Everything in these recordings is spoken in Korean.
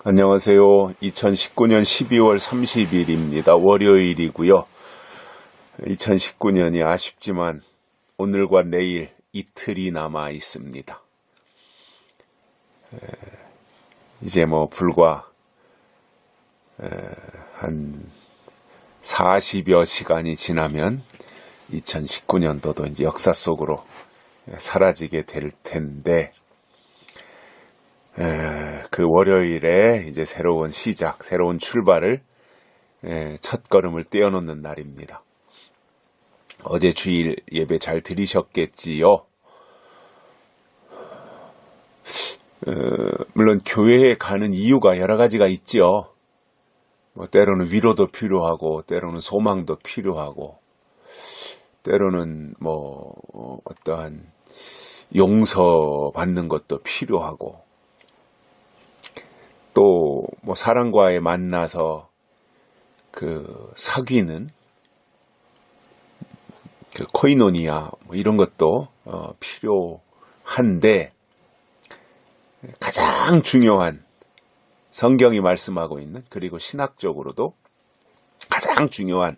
안녕하세요. 2019년 12월 30일입니다. 월요일이고요. 2019년이 아쉽지만 오늘과 내일 이틀이 남아 있습니다. 이제 불과 한 40여 시간이 지나면 2019년도도 이제 역사 속으로 사라지게 될 텐데, 그 월요일에 이제 새로운 시작, 새로운 출발을 첫걸음을 떼어놓는 날입니다. 어제 주일 예배 잘 드리셨겠지요? 물론 교회에 가는 이유가 여러 가지가 있죠. 때로는 위로도 필요하고, 때로는 소망도 필요하고, 때로는 어떠한 용서받는 것도 필요하고, 또 사람과의 만나서 사귀는 코이노니아 이런 것도 필요한데, 가장 중요한 성경이 말씀하고 있는, 그리고 신학적으로도 가장 중요한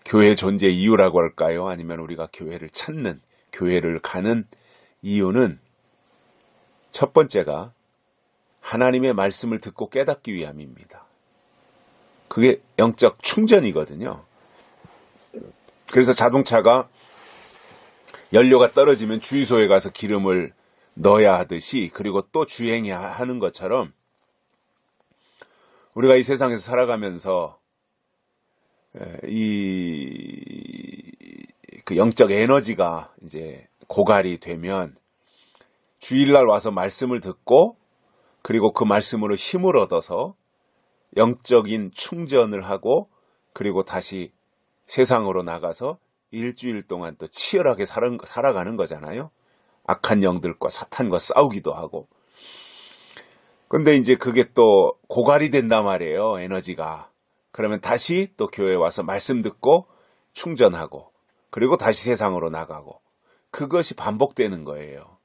교회 존재 이유라고 할까요? 아니면 우리가 교회를 찾는, 교회를 가는 이유는 첫 번째가 하나님의 말씀을 듣고 깨닫기 위함입니다. 그게 영적 충전이거든요. 그래서 자동차가 연료가 떨어지면 주유소에 가서 기름을 넣어야 하듯이, 그리고 또 주행해야 하는 것처럼, 우리가 이 세상에서 살아가면서 그 영적 에너지가 이제 고갈이 되면 주일날 와서 말씀을 듣고, 그리고 그 말씀으로 힘을 얻어서 영적인 충전을 하고, 그리고 다시 세상으로 나가서 일주일 동안 또 치열하게 살아가는 거잖아요. 악한 영들과 사탄과 싸우기도 하고. 근데 이제 그게 또 고갈이 된단 말이에요, 에너지가. 그러면 다시 또 교회에 와서 말씀 듣고 충전하고, 그리고 다시 세상으로 나가고. 그것이 반복되는 거예요.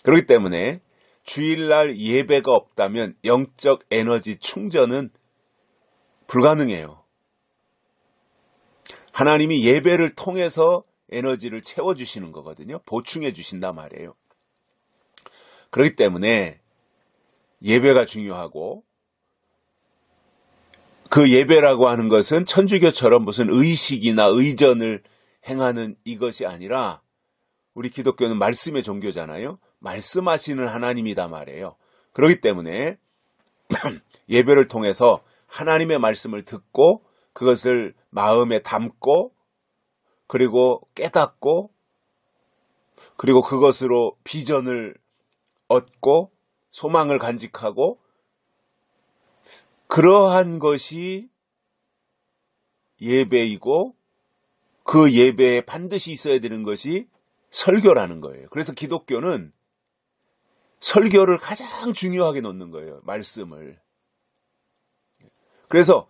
그렇기 때문에 주일날 예배가 없다면 영적 에너지 충전은 불가능해요. 하나님이 예배를 통해서 에너지를 채워주시는 거거든요. 보충해 주신단 말이에요. 그렇기 때문에 예배가 중요하고, 그 예배라고 하는 것은 천주교처럼 무슨 의식이나 의전을 행하는 이것이 아니라, 우리 기독교는 말씀의 종교잖아요. 말씀하시는 하나님이다 말이에요. 그렇기 때문에 예배를 통해서 하나님의 말씀을 듣고, 그것을 마음에 담고, 그리고 깨닫고, 그리고 그것으로 비전을 얻고 소망을 간직하고, 그러한 것이 예배이고, 그 예배에 반드시 있어야 되는 것이 설교라는 거예요. 그래서 기독교는 설교를 가장 중요하게 놓는 거예요, 말씀을. 그래서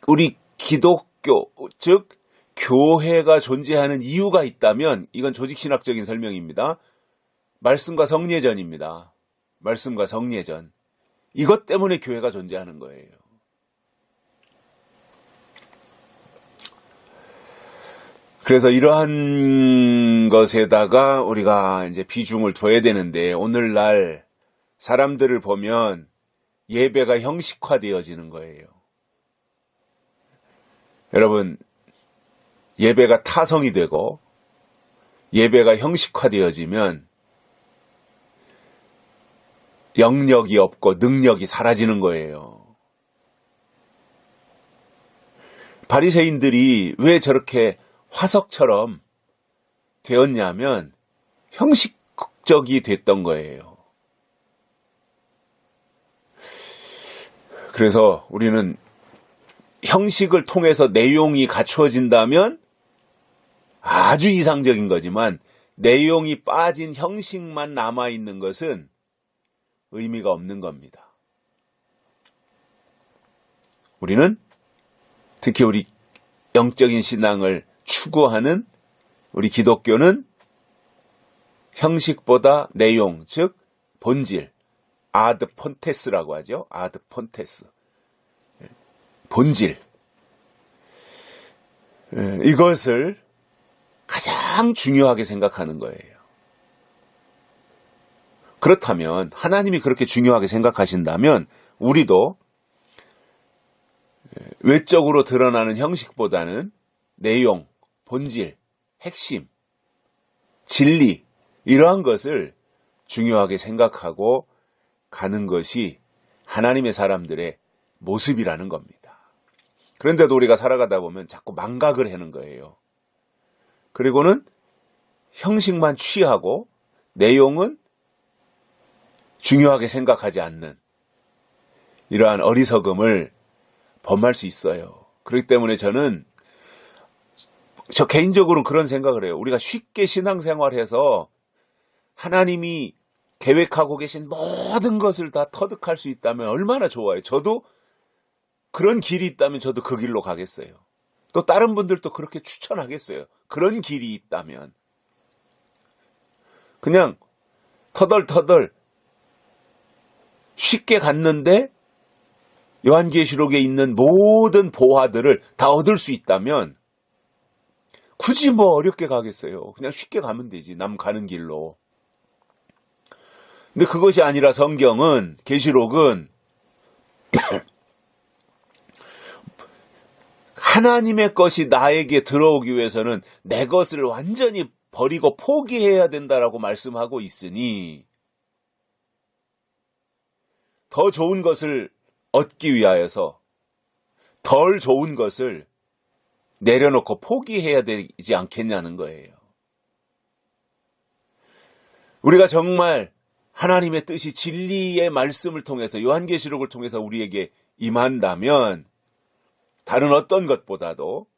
우리 기독교, 즉 교회가 존재하는 이유가 있다면, 이건 조직신학적인 설명입니다. 말씀과 성례전입니다. 말씀과 성례전. 이것 때문에 교회가 존재하는 거예요. 그래서 이러한 것에다가 우리가 이제 비중을 둬야 되는데, 오늘날 사람들을 보면 예배가 형식화되어지는 거예요. 여러분, 예배가 타성이 되고 예배가 형식화되어지면 영역이 없고 능력이 사라지는 거예요. 바리새인들이 왜 저렇게 화석처럼 되었냐면 형식적이 됐던 거예요. 그래서 우리는 형식을 통해서 내용이 갖추어진다면 아주 이상적인 거지만, 내용이 빠진 형식만 남아있는 것은 의미가 없는 겁니다. 우리는 특히 우리 영적인 신앙을 추구하는 우리 기독교는 형식보다 내용, 즉 본질, 아드 폰테스라고 하죠. 아드 폰테스. 본질. 이것을 가장 중요하게 생각하는 거예요. 그렇다면 하나님이 그렇게 중요하게 생각하신다면 우리도 외적으로 드러나는 형식보다는 내용, 본질, 핵심, 진리 이러한 것을 중요하게 생각하고 가는 것이 하나님의 사람들의 모습이라는 겁니다. 그런데도 우리가 살아가다 보면 자꾸 망각을 하는 거예요. 그리고는 형식만 취하고 내용은 중요하게 생각하지 않는 이러한 어리석음을 범할 수 있어요. 그렇기 때문에 저 개인적으로는 그런 생각을 해요. 우리가 쉽게 신앙생활해서 하나님이 계획하고 계신 모든 것을 다 터득할 수 있다면 얼마나 좋아요. 저도 그런 길이 있다면 저도 그 길로 가겠어요. 또 다른 분들도 그렇게 추천하겠어요. 그런 길이 있다면. 그냥 터덜터덜 쉽게 갔는데 요한계시록에 있는 모든 보화들을 다 얻을 수 있다면 굳이 뭐 어렵게 가겠어요. 그냥 쉽게 가면 되지. 남 가는 길로. 근데 그것이 아니라 성경은, 계시록은 하나님의 것이 나에게 들어오기 위해서는 내 것을 완전히 버리고 포기해야 된다라고 말씀하고 있으니 더 좋은 것을 얻기 위하여서 덜 좋은 것을 내려놓고 포기해야 되지 않겠냐는 거예요. 우리가 정말 하나님의 뜻이 진리의 말씀을 통해서 요한계시록을 통해서 우리에게 임한다면 다른 어떤 것보다도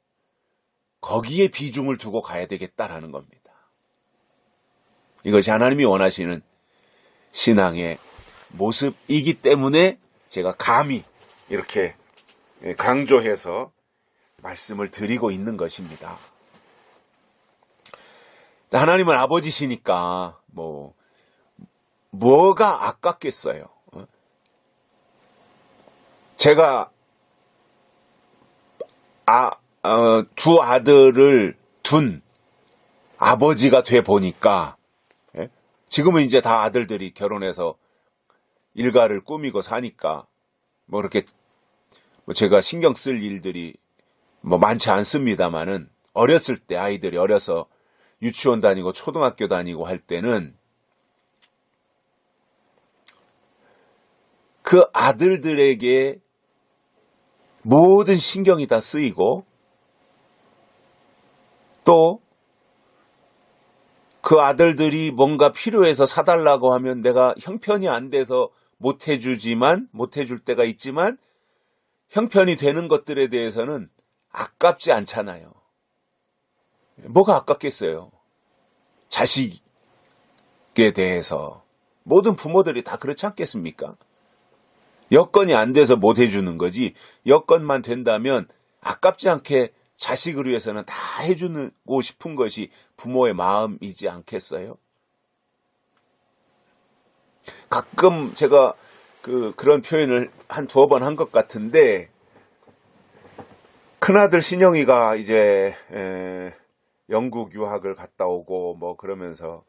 거기에 비중을 두고 가야 되겠다라는 겁니다. 이것이 하나님이 원하시는 신앙의 모습이기 때문에 제가 감히 이렇게 강조해서 말씀을 드리고 있는 것입니다. 하나님은 아버지시니까 뭐가 아깝겠어요. 제가 두 아들을 둔 아버지가 돼 보니까 지금은 이제 다 아들들이 결혼해서 일가를 꾸미고 사니까 그렇게 제가 신경 쓸 일들이 많지 않습니다만은 어렸을 때 아이들이 어려서 유치원 다니고 초등학교 다니고 할 때는 그 아들들에게 모든 신경이 다 쓰이고 또 그 아들들이 뭔가 필요해서 사달라고 하면 내가 형편이 안 돼서 못 해줄 때가 있지만 형편이 되는 것들에 대해서는 아깝지 않잖아요. 뭐가 아깝겠어요? 자식에 대해서. 모든 부모들이 다 그렇지 않겠습니까? 여건이 안 돼서 못 해주는 거지 여건만 된다면 아깝지 않게 자식을 위해서는 다 해주고 싶은 것이 부모의 마음이지 않겠어요? 가끔 제가 그런 표현을 한 두어 번 한 것 같은데 큰아들 신영이가 이제 영국 유학을 갔다 오고 그러면서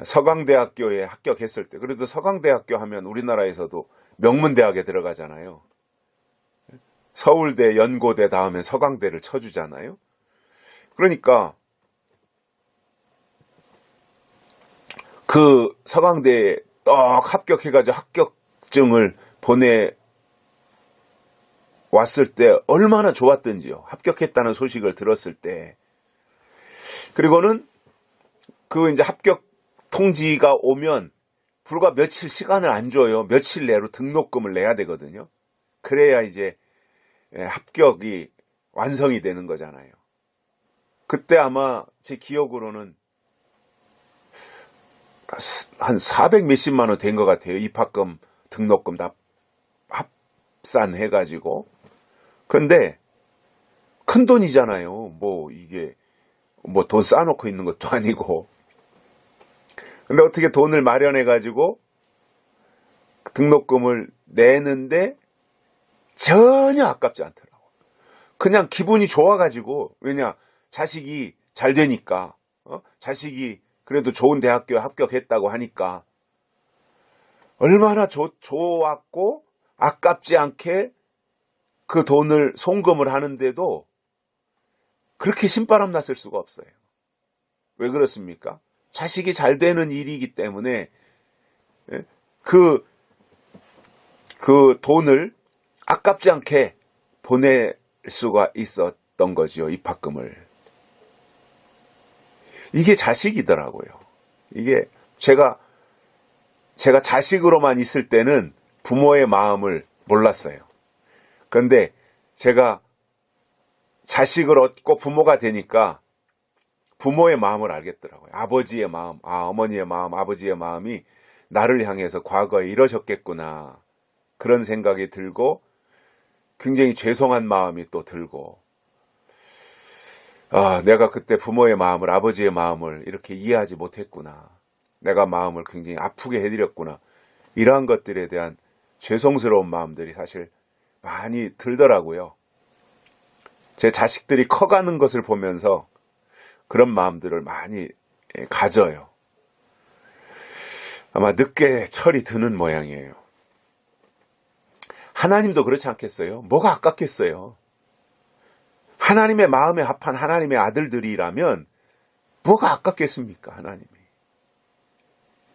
서강대학교에 합격했을 때 그래도 서강대학교 하면 우리나라에서도 명문대학에 들어가잖아요. 서울대, 연고대 다음에 서강대를 쳐주잖아요. 그러니까 그 서강대에 떡 합격해가지고 합격증을 보내왔을 때 얼마나 좋았던지요. 합격했다는 소식을 들었을 때. 그리고는 이제 합격 통지가 오면 불과 며칠 시간을 안 줘요. 며칠 내로 등록금을 내야 되거든요. 그래야 이제 합격이 완성이 되는 거잖아요. 그때 아마 제 기억으로는 한 400 몇십만 원 된 것 같아요. 입학금, 등록금 다 합산해가지고. 그런데 큰 돈이잖아요. 이게 돈 쌓아놓고 있는 것도 아니고. 근데 어떻게 돈을 마련해가지고 등록금을 내는데 전혀 아깝지 않더라고. 그냥 기분이 좋아가지고, 왜냐, 자식이 잘 되니까, 자식이 그래도 좋은 대학교에 합격했다고 하니까, 얼마나 좋았고, 아깝지 않게 그 돈을 송금을 하는데도 그렇게 신바람 났을 수가 없어요. 왜 그렇습니까? 자식이 잘 되는 일이기 때문에, 그 돈을 아깝지 않게 보낼 수가 있었던 거지요, 입학금을. 이게 자식이더라고요. 이게 제가 자식으로만 있을 때는 부모의 마음을 몰랐어요. 그런데 제가 자식을 얻고 부모가 되니까 부모의 마음을 알겠더라고요. 아버지의 마음, 어머니의 마음, 아버지의 마음이 나를 향해서 과거에 이러셨겠구나. 그런 생각이 들고 굉장히 죄송한 마음이 또 들고, 내가 그때 부모의 마음을, 아버지의 마음을 이렇게 이해하지 못했구나. 내가 마음을 굉장히 아프게 해드렸구나. 이러한 것들에 대한 죄송스러운 마음들이 사실 많이 들더라고요. 제 자식들이 커가는 것을 보면서 그런 마음들을 많이 가져요. 아마 늦게 철이 드는 모양이에요. 하나님도 그렇지 않겠어요? 뭐가 아깝겠어요? 하나님의 마음에 합한 하나님의 아들들이라면 뭐가 아깝겠습니까? 하나님이.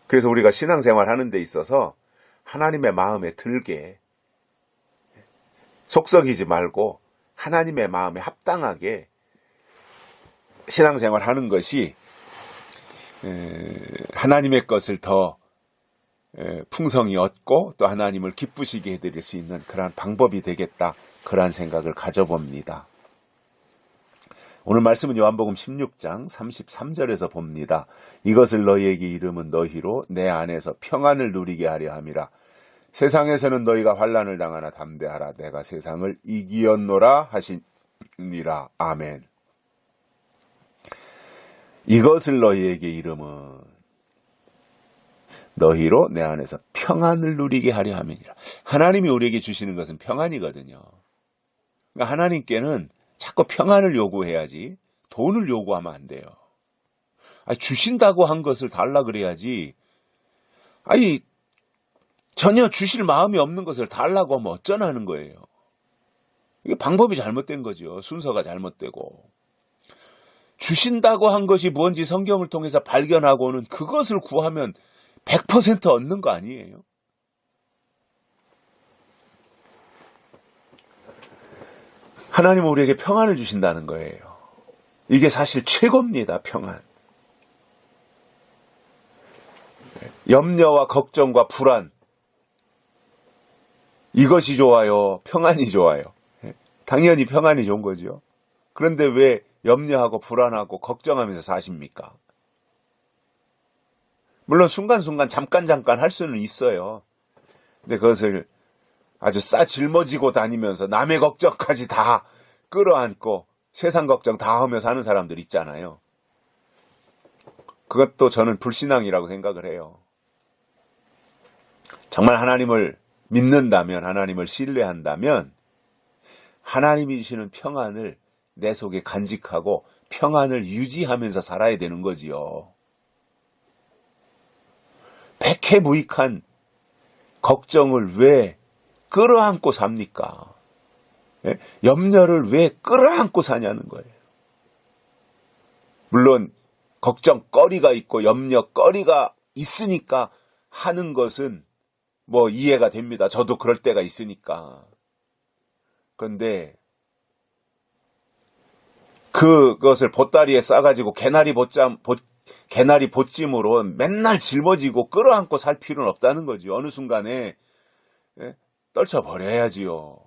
그래서 우리가 신앙생활 하는 데 있어서 하나님의 마음에 들게, 속썩이지 말고 하나님의 마음에 합당하게 신앙생활 하는 것이 하나님의 것을 더 풍성히 얻고 또 하나님을 기쁘시게 해드릴 수 있는 그러한 방법이 되겠다, 그러한 생각을 가져봅니다. 오늘 말씀은 요한복음 16장 33절에서 봅니다. 이것을 너희에게 이름은 너희로 내 안에서 평안을 누리게 하려 함이라. 세상에서는 너희가 환난을 당하나 담대하라. 내가 세상을 이기었노라 하시니라. 아멘. 이것을 너희에게 이름은 너희로 내 안에서 평안을 누리게 하려 함이니라. 하나님이 우리에게 주시는 것은 평안이거든요. 그러니까 하나님께는 자꾸 평안을 요구해야지 돈을 요구하면 안 돼요. 주신다고 한 것을 달라 그래야지. 전혀 주실 마음이 없는 것을 달라고 하면 어쩌나는 거예요. 이게 방법이 잘못된 거죠. 순서가 잘못되고. 주신다고 한 것이 뭔지 성경을 통해서 발견하고는 그것을 구하면 100% 얻는 거 아니에요? 하나님은 우리에게 평안을 주신다는 거예요. 이게 사실 최고입니다. 평안. 염려와 걱정과 불안, 이것이 좋아요? 평안이 좋아요? 당연히 평안이 좋은 거죠. 그런데 왜 염려하고 불안하고 걱정하면서 사십니까? 물론 순간순간 잠깐 할 수는 있어요. 근데 그것을 아주 жил머지고 다니면서 남의 걱정까지 다 끌어안고 세상 걱정 다 하며 사는 사람들 있잖아요. 그것도 저는 불신앙이라고 생각을 해요. 정말 하나님을 믿는다면, 하나님을 신뢰한다면 하나님이 주시는 평안을 내 속에 간직하고 평안을 유지하면서 살아야 되는 거지요. 백해무익한 걱정을 왜 끌어안고 삽니까? 염려를 왜 끌어안고 사냐는 거예요. 물론 걱정거리가 있고 염려거리가 있으니까 하는 것은 이해가 됩니다. 저도 그럴 때가 있으니까. 그런데 그것을 보따리에 싸가지고 개나리 보찜으로 맨날 짊어지고 끌어안고 살 필요는 없다는 거지. 어느 순간에 떨쳐버려야지요.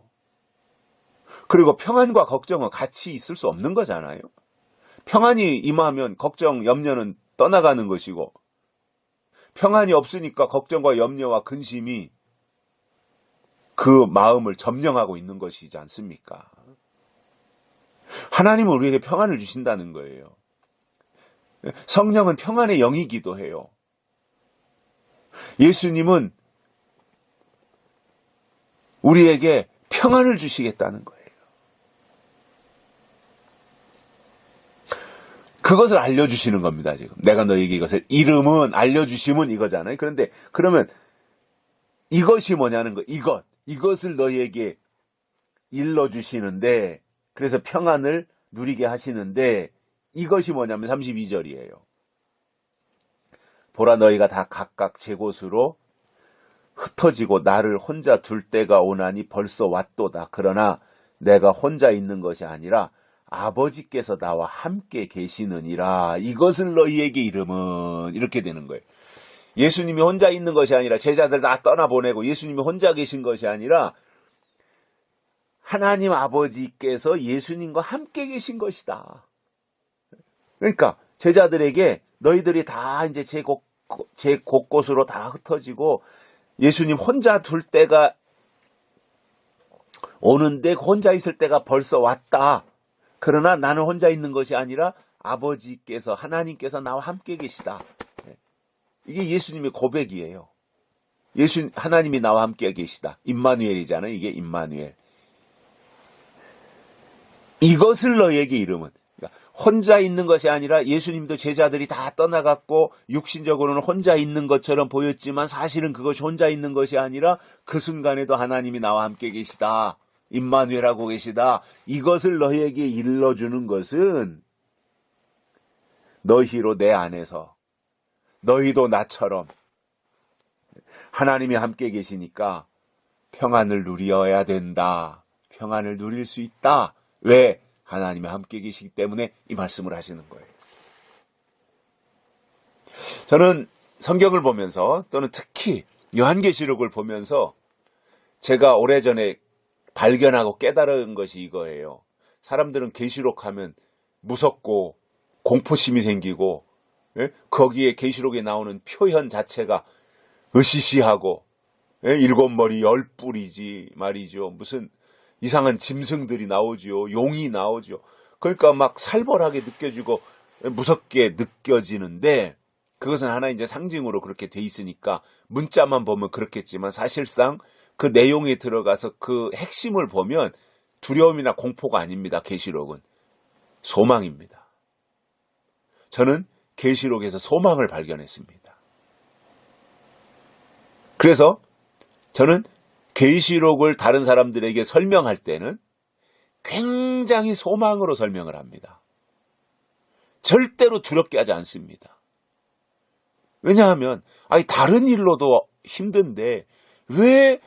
그리고 평안과 걱정은 같이 있을 수 없는 거잖아요. 평안이 임하면 걱정, 염려는 떠나가는 것이고, 평안이 없으니까 걱정과 염려와 근심이 그 마음을 점령하고 있는 것이지 않습니까? 하나님은 우리에게 평안을 주신다는 거예요. 성령은 평안의 영이기도 해요. 예수님은 우리에게 평안을 주시겠다는 거예요. 그것을 알려주시는 겁니다, 지금. 내가 너에게 이것을, 이름은 알려주심은 이거잖아요. 그런데, 그러면 이것이 뭐냐는 거, 이것을 너희에게 일러주시는데, 그래서 평안을 누리게 하시는데, 이것이 뭐냐면 32절이에요. 보라, 너희가 다 각각 제 곳으로 흩어지고 나를 혼자 둘 때가 오나니 벌써 왔도다. 그러나 내가 혼자 있는 것이 아니라 아버지께서 나와 함께 계시느니라. 이것을 너희에게 이름은, 이렇게 되는 거예요. 예수님이 혼자 있는 것이 아니라, 제자들 다 떠나보내고 예수님이 혼자 계신 것이 아니라 하나님 아버지께서 예수님과 함께 계신 것이다. 그러니까 제자들에게 너희들이 다 이제 제 곳곳으로 다 흩어지고 예수님 혼자 둘 때가 오는데 혼자 있을 때가 벌써 왔다. 그러나 나는 혼자 있는 것이 아니라 아버지께서, 하나님께서 나와 함께 계시다. 이게 예수님의 고백이에요. 하나님이 나와 함께 계시다. 임마누엘이잖아요. 이게 임마누엘. 이것을 너희에게 이름은, 그러니까 혼자 있는 것이 아니라 예수님도 제자들이 다 떠나갔고 육신적으로는 혼자 있는 것처럼 보였지만 사실은 그것이 혼자 있는 것이 아니라 그 순간에도 하나님이 나와 함께 계시다. 임마누엘하고 계시다. 이것을 너희에게 일러주는 것은 너희로 내 안에서 너희도 나처럼 하나님이 함께 계시니까 평안을 누려야 된다. 평안을 누릴 수 있다. 왜? 하나님이 함께 계시기 때문에 이 말씀을 하시는 거예요. 저는 성경을 보면서, 또는 특히 요한계시록을 보면서 제가 오래전에 발견하고 깨달은 것이 이거예요. 사람들은 계시록 하면 무섭고 공포심이 생기고, 거기에 계시록에 나오는 표현 자체가 으시시하고, 일곱 머리 열 뿔이지 말이죠. 무슨 이상한 짐승들이 나오죠. 용이 나오죠. 그러니까 막 살벌하게 느껴지고 무섭게 느껴지는데, 그것은 하나 이제 상징으로 그렇게 돼 있으니까 문자만 보면 그렇겠지만 사실상 그 내용에 들어가서 그 핵심을 보면 두려움이나 공포가 아닙니다. 계시록은 소망입니다. 저는 계시록에서 소망을 발견했습니다. 그래서 저는 계시록을 다른 사람들에게 설명할 때는 굉장히 소망으로 설명을 합니다. 절대로 두렵게 하지 않습니다. 왜냐하면 다른 일로도 힘든데 왜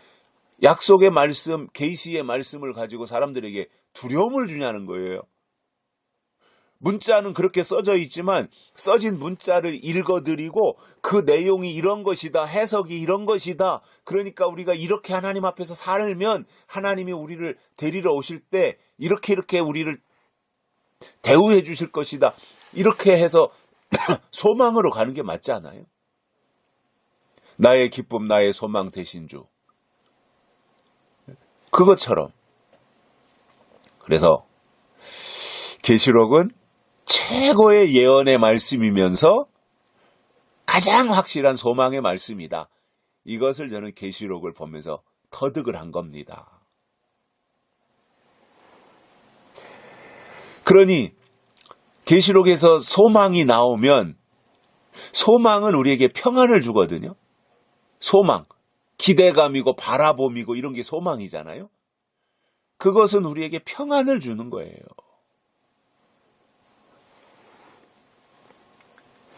약속의 말씀, 계시의 말씀을 가지고 사람들에게 두려움을 주냐는 거예요. 문자는 그렇게 써져 있지만 써진 문자를 읽어드리고 그 내용이 이런 것이다, 해석이 이런 것이다. 그러니까 우리가 이렇게 하나님 앞에서 살면 하나님이 우리를 데리러 오실 때 이렇게 우리를 대우해 주실 것이다. 이렇게 해서 소망으로 가는 게 맞지 않아요? 나의 기쁨, 나의 소망 되신 주. 그것처럼. 그래서 계시록은 최고의 예언의 말씀이면서 가장 확실한 소망의 말씀이다. 이것을 저는 계시록을 보면서 터득을 한 겁니다. 그러니 계시록에서 소망이 나오면 소망은 우리에게 평안을 주거든요. 소망, 기대감이고 바라봄이고 이런 게 소망이잖아요. 그것은 우리에게 평안을 주는 거예요.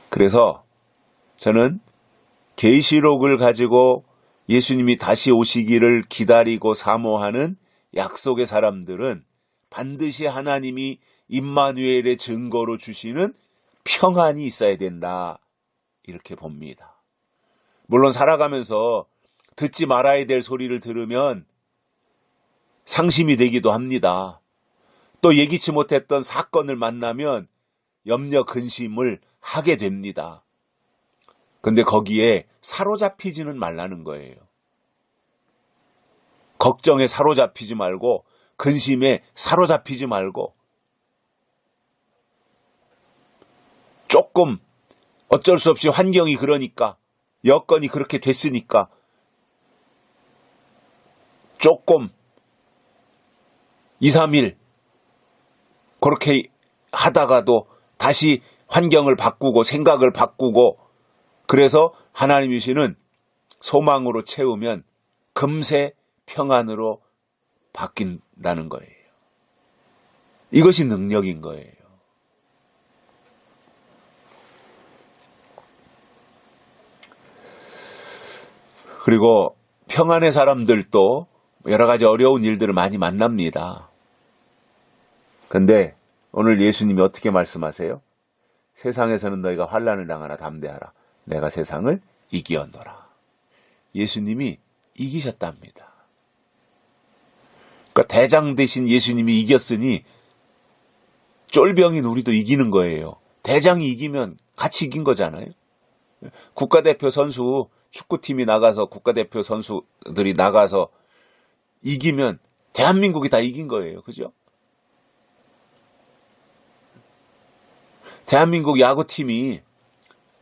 그래서 저는 계시록을 가지고 예수님이 다시 오시기를 기다리고 사모하는 약속의 사람들은 반드시 하나님이 임마누엘의 증거로 주시는 평안이 있어야 된다. 이렇게 봅니다. 물론 살아가면서 듣지 말아야 될 소리를 들으면 상심이 되기도 합니다. 또 예기치 못했던 사건을 만나면 염려 근심을 하게 됩니다. 근데 거기에 사로잡히지는 말라는 거예요. 걱정에 사로잡히지 말고 근심에 사로잡히지 말고 조금 어쩔 수 없이 환경이 그러니까 여건이 그렇게 됐으니까 조금 2, 3일 그렇게 하다가도 다시 환경을 바꾸고 생각을 바꾸고 그래서 하나님이 주시는 소망으로 채우면 금세 평안으로 바뀐다는 거예요. 이것이 능력인 거예요. 그리고 평안의 사람들도 여러 가지 어려운 일들을 많이 만납니다. 근데 오늘 예수님이 어떻게 말씀하세요? 세상에서는 너희가 환난을 당하나 담대하라. 내가 세상을 이기었노라. 예수님이 이기셨답니다. 그러니까 대장 대신 예수님이 이겼으니 쫄병인 우리도 이기는 거예요. 대장이 이기면 같이 이긴 거잖아요. 국가대표 선수, 축구팀이 나가서 국가대표 선수들이 나가서 이기면 대한민국이 다 이긴 거예요. 그죠? 대한민국 야구팀이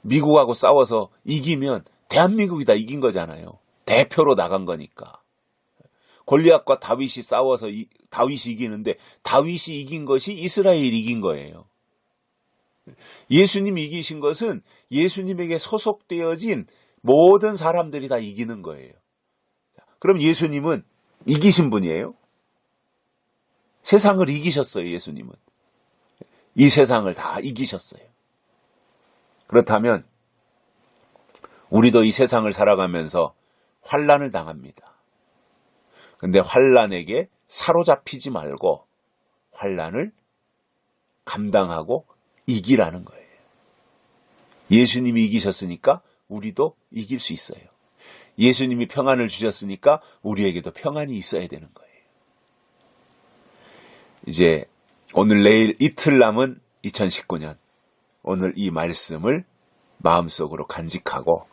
미국하고 싸워서 이기면 대한민국이 다 이긴 거잖아요. 대표로 나간 거니까. 골리앗과 다윗이 싸워서 다윗이 이기는데 다윗이 이긴 것이 이스라엘이 이긴 거예요. 예수님이 이기신 것은 예수님에게 소속되어진 모든 사람들이 다 이기는 거예요. 그럼 예수님은 이기신 분이에요? 세상을 이기셨어요, 예수님은. 이 세상을 다 이기셨어요. 그렇다면 우리도 이 세상을 살아가면서 환난을 당합니다. 근데 환난에게 사로잡히지 말고 환난을 감당하고 이기라는 거예요. 예수님이 이기셨으니까 우리도 이길 수 있어요. 예수님이 평안을 주셨으니까 우리에게도 평안이 있어야 되는 거예요. 이제 오늘 내일 이틀 남은 2019년 오늘 이 말씀을 마음속으로 간직하고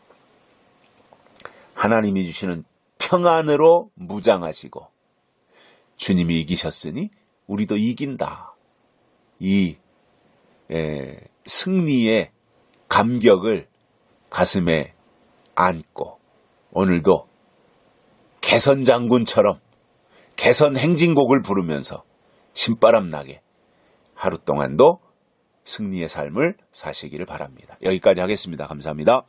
하나님이 주시는 평안으로 무장하시고 주님이 이기셨으니 우리도 이긴다. 이 승리의 감격을 가슴에 안고 오늘도 개선장군처럼 개선 행진곡을 부르면서 신바람 나게 하루 동안도 승리의 삶을 사시기를 바랍니다. 여기까지 하겠습니다. 감사합니다.